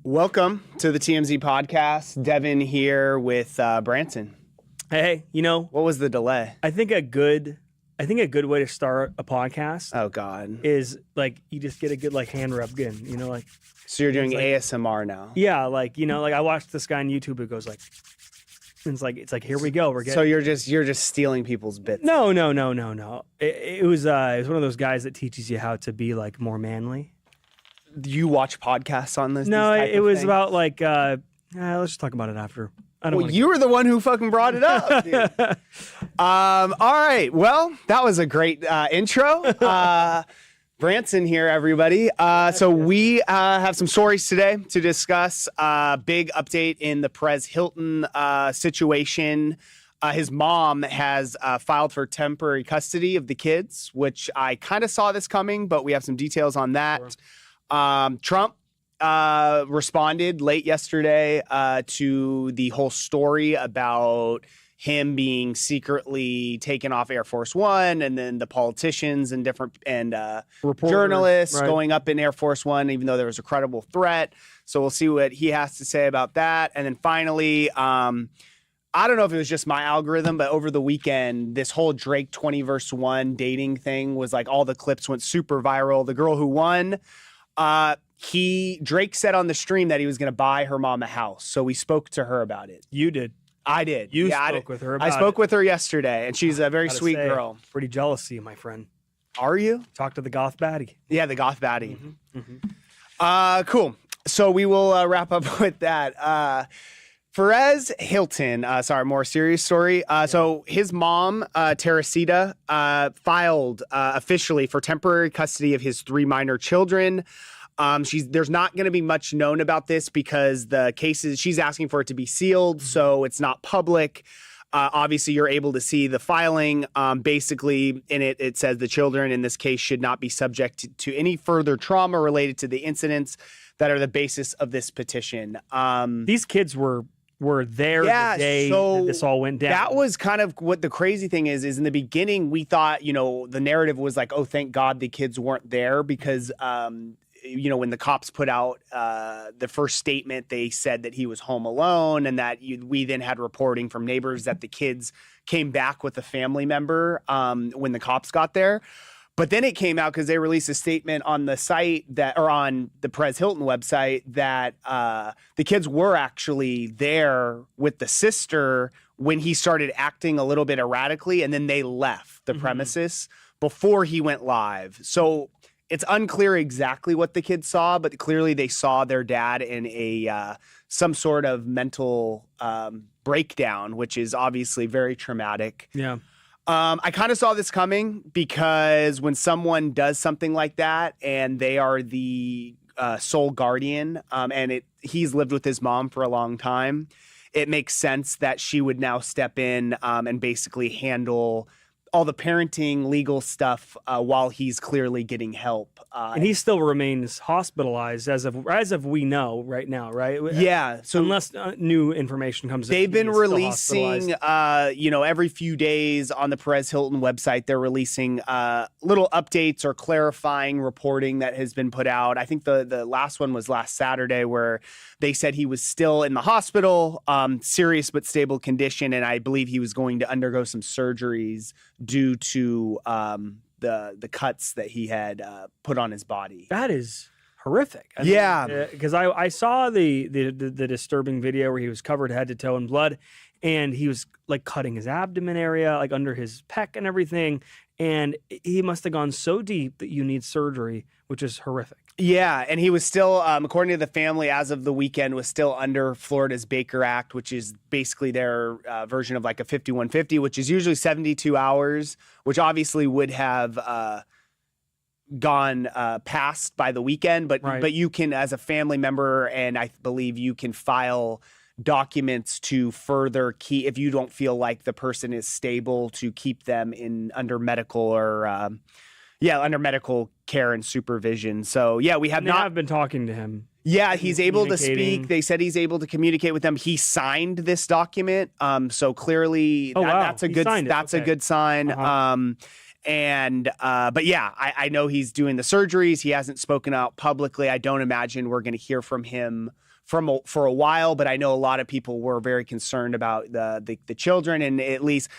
Welcome to the TMZ podcast. Devin here with Branson. Hey, What was the delay? I think a good way to start a podcast Oh God. is like you just get a good hand rub in, So you're doing like- ASMR now. yeah, I watched this guy on YouTube who goes it's like here we go, we're getting. So you're just stealing people's bits. No. It was one of those guys that teaches you how to be more manly. Do you watch podcasts on this? No, these type it of was things? about let's just talk about it after. I don't Well, wanna you were the one who fucking brought it up. Dude. All right. Well, that was a great intro. Branson here, everybody. So we have some stories today to discuss. Big update in the Perez Hilton situation. His mom has filed for temporary custody of the kids, which I kind of saw this coming, but we have some details on that. Sure. Trump responded late yesterday to the whole story about him being secretly taken off Air Force One, and then the politicians and different Reporters, journalists right. going up in Air Force One, even though there was a credible threat. So we'll see what he has to say about that. And then finally, I don't know if it was just my algorithm, but over the weekend, this whole Drake 20 verse 1 dating thing was all the clips went super viral. The girl who won, Drake said on the stream that he was going to buy her mom a house. So we spoke to her about it. You did. I did. You Yeah, spoke with her about I spoke it. with her yesterday, and she's a very Gotta sweet say, girl. Pretty jealous of you, my friend. Are you? Talk to the goth baddie. Yeah, the goth baddie. Mm-hmm. Cool. So we will wrap up with that. Perez Hilton, more serious story. So his mom, Teresita, filed officially for temporary custody of his 3 minor children. There's not going to be much known about this because the cases, she's asking for it to be sealed, so it's not public. Obviously, you're able to see the filing. Basically, in it says the children in this case should not be subject to any further trauma related to the incidents that are the basis of this petition. These kids were there the day that this all went down. That was kind of what the crazy thing is in the beginning, we thought, the narrative was oh, thank God the kids weren't there because, when the cops put out the first statement, they said that he was home alone, and that we then had reporting from neighbors that the kids came back with a family member when the cops got there. But then it came out because they released a statement on the site on the Perez Hilton website that the kids were actually there with the sister when he started acting a little bit erratically, and then they left the premises before he went live. So it's unclear exactly what the kids saw, but clearly they saw their dad in some sort of mental breakdown, which is obviously very traumatic. Yeah. I kind of saw this coming because when someone does something like that and they are the sole guardian, and he's lived with his mom for a long time, it makes sense that she would now step in and basically handle all the parenting, legal stuff while he's clearly getting help. And he still remains hospitalized as of we know right now, right? Yeah. So unless new information comes in. they've been he's still releasing, hospitalized. every few days on the Perez Hilton website, they're releasing little updates or clarifying reporting that has been put out. I think the last one was last Saturday where they said he was still in the hospital, serious but stable condition, and I believe he was going to undergo some surgeries due to the cuts that he had put on his body. That is horrific. Yeah. Because I saw the disturbing video where he was covered head to toe in blood, and he was cutting his abdomen area, under his pec and everything. And he must have gone so deep that you need surgery, which is horrific. Yeah, and he was still, according to the family, as of the weekend, was still under Florida's Baker Act, which is basically their version of a 5150, which is usually 72 hours, which obviously would have gone past by the weekend. But Right. but you can, as a family member, and I believe you can file documents to further keep, if you don't feel like the person is stable, to keep them under medical or under medical care and supervision. So we have not. I've been talking to him. Yeah, he's able to Communicating. speak. They said he's able to communicate with them. He signed this document, so clearly Oh, wow. that's a He good signed it. that's a Okay. good sign. Uh-huh. But yeah, I know he's doing the surgeries. He hasn't spoken out publicly. I don't imagine we're going to hear from him for a while, but I know a lot of people were very concerned about the children, and at least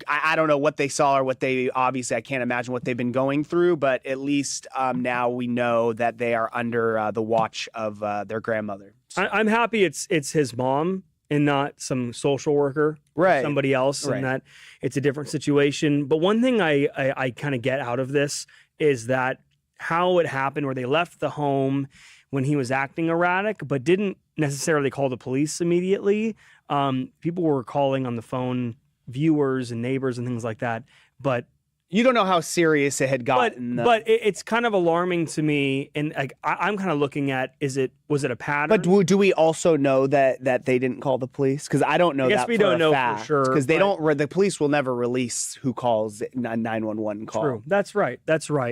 I don't know what they saw or what they, obviously I can't imagine what they've been going through, but at least now we know that they are under the watch of their grandmother. So. I'm happy it's his mom and not some social worker, right? Somebody else, and that it's a different situation. But one thing I kind of get out of this is that how it happened, where they left the home when he was acting erratic, but didn't necessarily call the police immediately. People were calling on the phone, viewers and neighbors and things like that. But you don't know how serious it had gotten. But it's kind of alarming to me, and like I'm kind of looking at, was it a pattern? But do we also know that they didn't call the police? Because I don't know. I guess we don't know for sure. Because they don't. The police will never release who calls 911 call. True. That's right.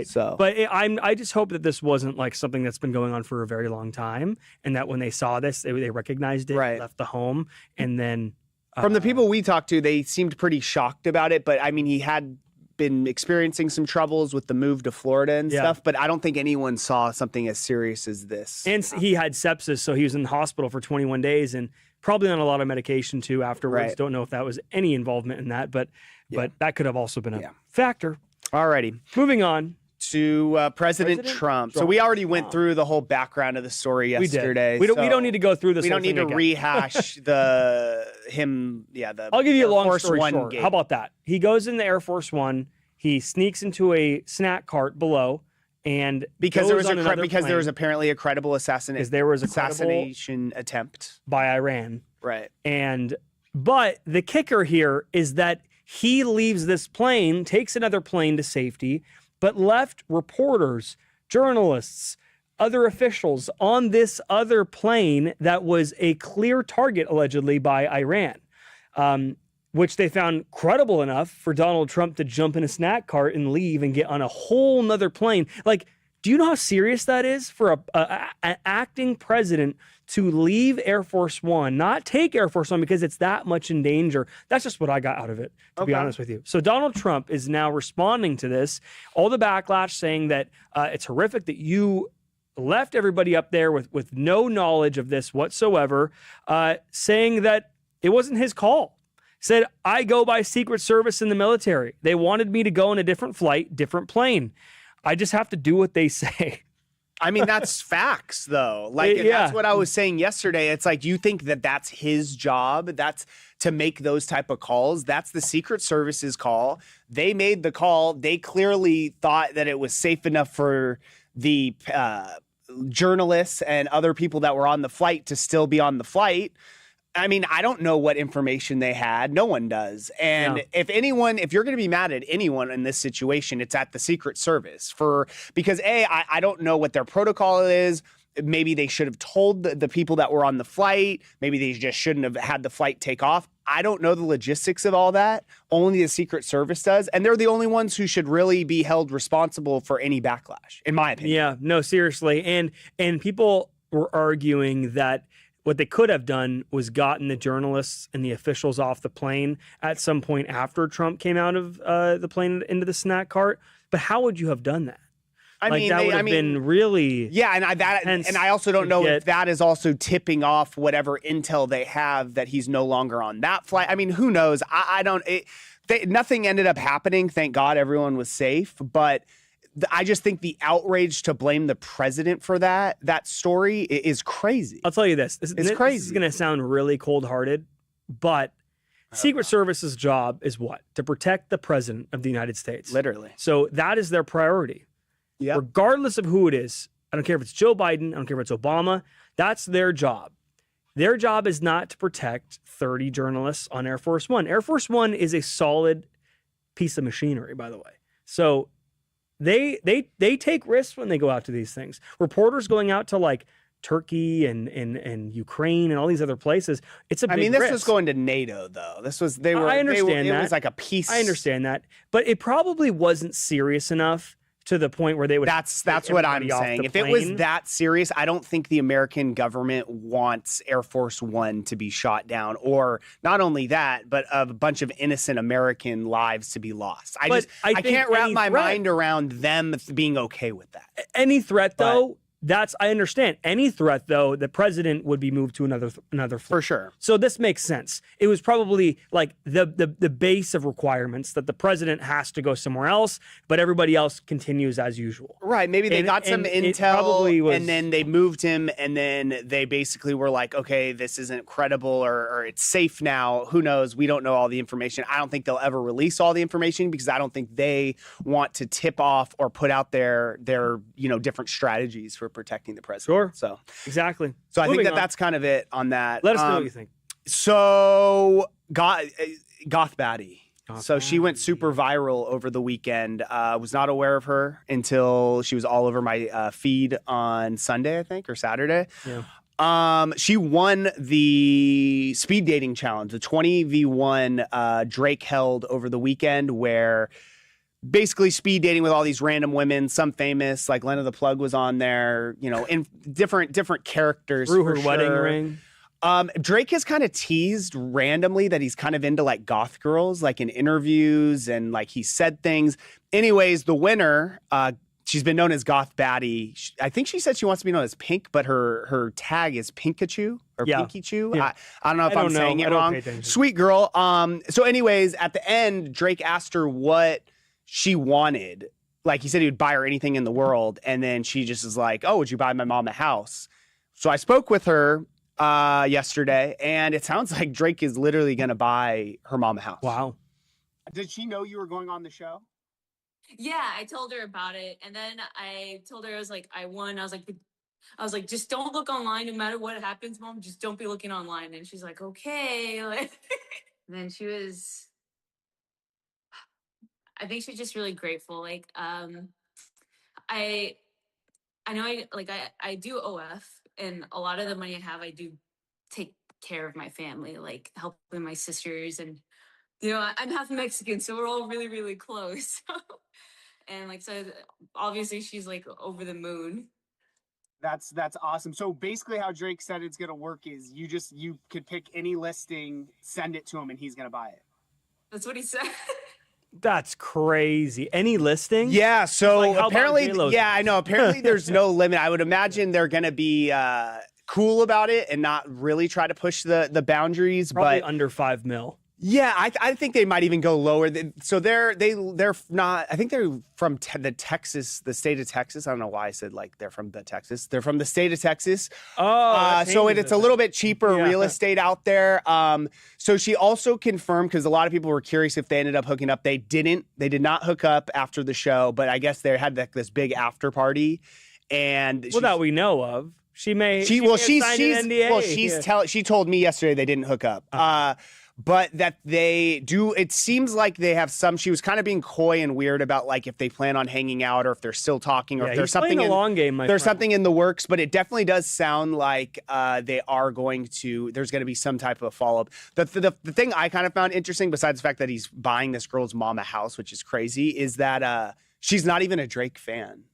So, but I just hope that this wasn't like something that's been going on for a very long time, and that when they saw this, they recognized it, left the home, and then from the people we talked to, they seemed pretty shocked about it. But I mean, he had been experiencing some troubles with the move to Florida and stuff, but I don't think anyone saw something as serious as this. And he had sepsis, so he was in the hospital for 21 days and probably on a lot of medication too afterwards. Right. Don't know if that was any involvement in that, but that could have also been a factor. Alrighty. Moving on to President Trump. So we already went through the whole background of the story yesterday. We don't need to go through this. We don't need to rehash I'll give you a long story short. How about that? He goes in the Air Force One. He sneaks into a snack cart below, and because there was apparently a credible assassination attempt by Iran. Right. But the kicker here is that he leaves this plane, takes another plane to safety, but left reporters, journalists, other officials on this other plane that was a clear target, allegedly, by Iran, which they found credible enough for Donald Trump to jump in a snack cart and leave and get on a whole nother plane. Like, do you know how serious that is for an acting president to leave Air Force One, not take Air Force One because it's that much in danger? That's just what I got out of it, to be honest with you. So Donald Trump is now responding to this, all the backlash saying that it's horrific that you left everybody up there with no knowledge of this whatsoever, saying that it wasn't his call. Said, I go by Secret Service in the military. They wanted me to go on a different flight, different plane. I just have to do what they say. I mean, that's facts, though. That's what I was saying yesterday. It's like, you think that that's his job? That's to make those type of calls? That's the Secret Service's call. They made the call. They clearly thought that it was safe enough for the journalists and other people that were on the flight to still be on the flight. I mean, I don't know what information they had. No one does. And if you're going to be mad at anyone in this situation, it's at the Secret Service because I don't know what their protocol is. Maybe they should have told the people that were on the flight. Maybe they just shouldn't have had the flight take off. I don't know the logistics of all that. Only the Secret Service does. And they're the only ones who should really be held responsible for any backlash, in my opinion. Yeah, no, seriously. And people were arguing that what they could have done was gotten the journalists and the officials off the plane at some point after Trump came out of the plane into the snack cart. But how would you have done that? That would have been really and I also don't know if that is also tipping off whatever intel they have that he's no longer on that flight. I mean, who knows? Nothing ended up happening. Thank God everyone was safe. But I just think the outrage to blame the president for that story is crazy. I'll tell you this. It's crazy. This is going to sound really cold-hearted, but Secret Service's job is what? To protect the president of the United States. Literally. So that is their priority. Yep. Regardless of who it is. I don't care if it's Joe Biden. I don't care if it's Obama. That's their job. Their job is not to protect 30 journalists on Air Force One. Air Force One is a solid piece of machinery, by the way. So They take risks when they go out to these things. Reporters going out to like Turkey and Ukraine and all these other places. It's a big risk. This was going to NATO though. I understand that. It was like a piece. I understand that, but it probably wasn't serious enough to the point where they would. That's take what I'm everybody off saying. the If it was plane. that serious, I don't think the American government wants Air Force One to be shot down, or not only that, but a bunch of innocent American lives to be lost. I think can't wrap any my threat- mind around them being okay with that. Any threat, though, I understand. Any threat, though, the president would be moved to another For flight. sure. So this makes sense. It was probably like the base of requirements that the president has to go somewhere else, but everybody else continues as usual. Right. Maybe they got some it intel probably was- and then they moved him, and then they basically were like, okay, this isn't credible, or it's safe now. Who knows? We don't know all the information. I don't think they'll ever release all the information because I don't think they want to tip off or put out their different strategies for protecting the president. Sure. So Exactly. I think Moving on. that's kind of it on that. Let us know what you think. So Goth Baddie. Goth She went Baddie. super viral over the weekend. Was not aware of her until she was all over my feed on Sunday, I think, or Saturday. Yeah. She won the speed dating challenge, the 20v1 Drake held over the weekend, where basically speed dating with all these random women, some famous, like Lena the Plug was on there, in different characters. Through her for wedding sure. ring. Drake has kind of teased randomly that he's kind of into like goth girls, like in interviews, and like he said things. Anyways, the winner, she's been known as Goth Baddie. I think she said she wants to be known as Pink, but her tag is Pinkachu or Yeah. Pinky Chew. Yeah. I don't know if I I'm don't know. saying I it don't wrong. pay attention. Sweet girl. So anyways, at the end, Drake asked her what she wanted. Like he said he would buy her anything in the world. And then she just is like, oh, would you buy my mom a house? So I spoke with her yesterday, and it sounds like Drake is literally going to buy her mom a house. Wow. Did she know you were going on the show? Yeah, I told her about it, and then I told her, I was like, I won. I was like, just don't look online, no matter what happens, Mom. Just don't be looking online. And she's like, okay. And then she was, I think she's just really grateful. Like, I know I do OF, and a lot of the money I have, I do take care of my family, like helping my sisters, and I'm half Mexican, so we're all really, really close. And so obviously she's like over the moon. That's awesome. So basically how Drake said it's going to work is you could pick any listing, send it to him, and he's going to buy it. That's what he said. That's crazy. Any listing? Yeah, so Like, how about apparently, J-Lo's yeah, I know. Apparently there's no limit. I would imagine they're going to be cool about it and not really try to push the boundaries. Probably But under $5 million. yeah, I think they might even go lower. So they're not. I think they're from the state of Texas. I don't know why I said like they're from the Texas. They're from the state of Texas. Oh, So it's a little bit cheaper Yeah. real estate out there. So she also confirmed, because a lot of people were curious if they ended up hooking up. They didn't. They did not hook up after the show, but I guess they had this big after party, and Well, that we know of. She may. she may have signed an NDA. she told me yesterday they didn't hook up. But that they do, it seems like they have some. She was kind of being coy and weird about like if they plan on hanging out or if they're still talking or Yeah, if there's he's playing something a long game. there's something in the works. But it definitely does sound like they are going to. There's going to be some type of follow up. The thing I kind of found interesting, besides the fact that he's buying this girl's mom a house, which is crazy, is that she's not even a Drake fan.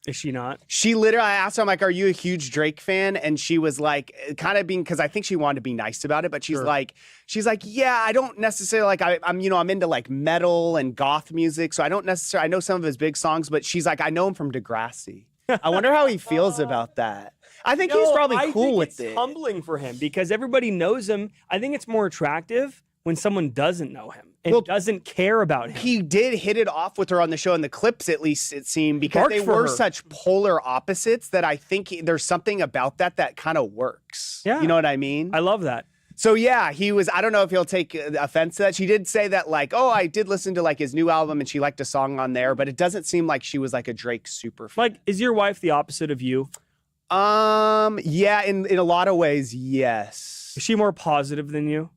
Is she not? She literally, I asked her, I'm like, are you a huge Drake fan? And she was like, kind of being, because I think she wanted to be nice about it, but she's Sure. like, yeah, I don't necessarily like, I'm into like metal and goth music, so I don't necessarily, I know some of his big songs, but she's like, I know him from Degrassi. I wonder how he feels about that. I think he's probably I cool think with it's it. humbling for him because everybody knows him. I think it's more attractive when someone doesn't know him and doesn't care about him. He did hit it off with her on the show, in the clips at least it seemed, because Barked they for were her. such polar opposites that I think there's something about that kind of works. Yeah. You know what I mean? I love that. So yeah, he was, I don't know if he'll take offense to that. She did say that like, oh, I did listen to like his new album and she liked a song on there, but it doesn't seem like she was like a Drake super fan. Like, is your wife the opposite of you? Yeah, in a lot of ways, yes. Is she more positive than you?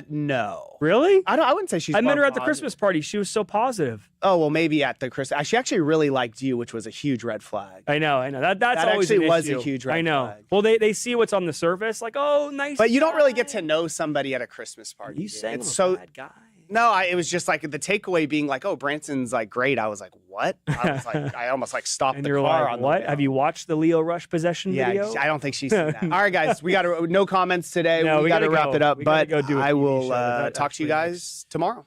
No. Really? I wouldn't say she's I met more her at the positive. Christmas party. She was so positive. Oh, well, maybe at the Christmas. She actually really liked you, which was a huge red flag. I know. That's That always actually an was a issue. huge red I know. flag. Well, they see what's on the surface, like, oh, nice. But you don't really get guy. to know somebody at a Christmas party. You dude. saying It's I'm so a bad guy? No, it was just like the takeaway being like, oh, Branson's like great. I was like, what? I was like, I almost like stopped And the you're car like, on what? the way Have you watched the Leo Rush possession video? I don't think she's seen that. All right, guys, we got to no comments today. No, we got to wrap it up, We gotta but go do a I TV will show. That talk to you actually guys tomorrow.